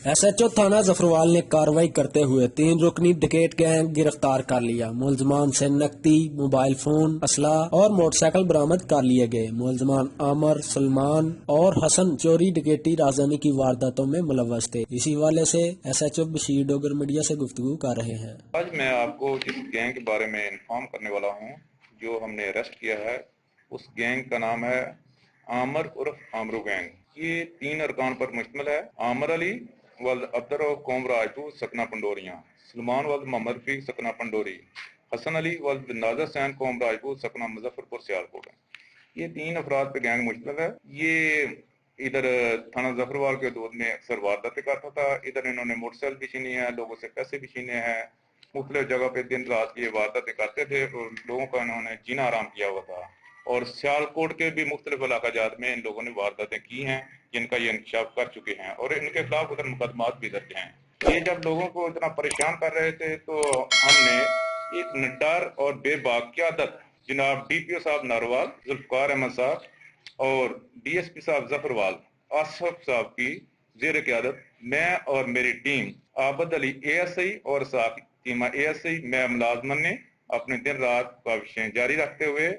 SHO थाना जफरवाल ने कार्रवाई करते हुए 3 रुकनी डकैत गैंग गिरफ्तार कर लिया। मुलजमान से नकदी, मोबाइल फोन, असला और मोटरसाइकिल बरामद कर लिए गए। मुलजमान आमर, सलमान और हसन चोरी डकैती राजधानी की वारदातों में मुलव्वस थे। इसी वाले से SHO बशीर डोगर मीडिया से गुफ्तगू कर रहे हैं। आज मैं आपको जिस गैंग के बारे में इन्फॉर्म करने वाला हूँ, जो हमने अरेस्ट किया है, उस गैंग का नाम है आमर उर्फ आमरू गैंग। ये 3 अरकान पर मुश्तमिल है। आमर अली वल्द अब्दर कौम राजपूत सकना पंडोरियाँ, सलमान वल्द मोहम्मद रफीक सकना पंडोरी, हसन अली वल्द नाजर सैन कौम राजपूत सकना मुजफ्फरपुर सियालकोट है। ये 3 अफराद पे गैंग मुश्तमिल है। ये इधर थाना जफरवाल के दूध में अक्सर वारदातें करता था। इधर इन्होंने मोटरसाइकिल भी छीनी है, लोगों से पैसे भी छीने हैं, मुख्तलिफ जगह पे दिन रात ये वारदातें करते थे और लोगों का इन्होंने जीना आराम किया हुआ था। और सियालकोट के भी मुख्तलिफ इलाकाजात में इन लोगों ने वारदातें की हैं, जिनका ये इंकशाफ कर चुके हैं और इनके खिलाफ उधर मुकदमात भी दर्ज हैं। ये जब लोगों को इतना परेशान कर रहे थे तो हमने एक निडर और बेबाक क़यादत जनाब DPO साहब नारवाल, जुल्फकार अहमद साहब और DSP साहब जफरवाल आसफ साहब की जेर क़यादत मैं और मेरी टीम आबद अली ASI और साकीमा ASI मैं मुलाजमन ने अपने दिन रात काविशें जारी रखते हुए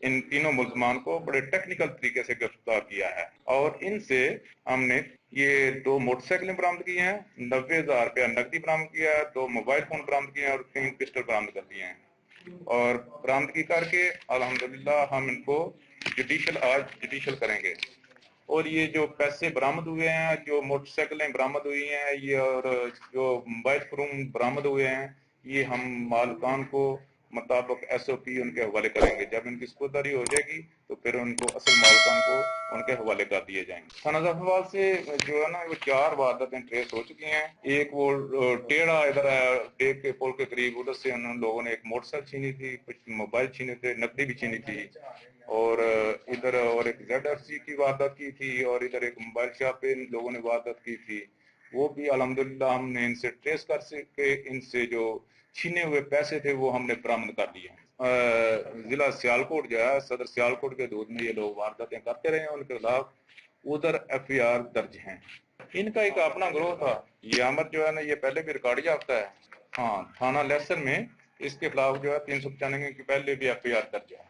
इन तीनों मुल्जमान को बड़े टेक्निकल तरीके से गिरफ्तार किया है और इनसे हमने ये 2 मोटरसाइकिलें बरामद की हैं, 90,000 रुपया नकदी बरामद किया है, 2 मोबाइल फोन बरामद किए हैं और 3 पिस्टल बरामद कर दिए हैं। और बरामदगी करके अल्हम्दुलिल्लाह हम इनको जुडिशल करेंगे। और ये जो पैसे बरामद हुए हैं, जो मोटरसाइकिलें बरामद हुई हैं, ये और जो मोबाइल फोन बरामद हुए हैं, ये हम मालकान को मुताबिक SOP उनके हवाले करेंगे। जब इनकी सपुर्दगी हो जाएगी तो फिर उनको असल मालकान को उनके हवाले कर दिए जाएंगे। थाना जफरवाल से जो है ना, वो 4 वारदातें ट्रेस हो चुकी हैं। एक वो टेढ़ा इधर टेक के पुल के करीब, उधर से उन लोगों ने एक मोटरसाइकिल छीनी थी, कुछ मोबाइल छीने थे, नकदी भी छीनी थी। और इधर और एक ZFC की वारदात की थी और इधर एक मोबाइल शॉप पे इन लोगों ने वारदात की थी। वो भी अल्हम्दुलिल्लाह हमने इनसे ट्रेस कर सके, इनसे जो छीने हुए पैसे थे वो हमने बरामद कर दिए। जिला सियालकोट जो है, सदर सियालकोट के दूध में ये लोग वारदातें करते रहे हैं, उनके खिलाफ उधर FIR दर्ज हैं। इनका एक अपना ग्रोह था। ये आमद जो है ना, ये पहले भी रिकॉर्ड याफ्ता है। हाँ, थाना लेसन में इसके खिलाफ जो है 395 की पहले भी FIR दर्ज है।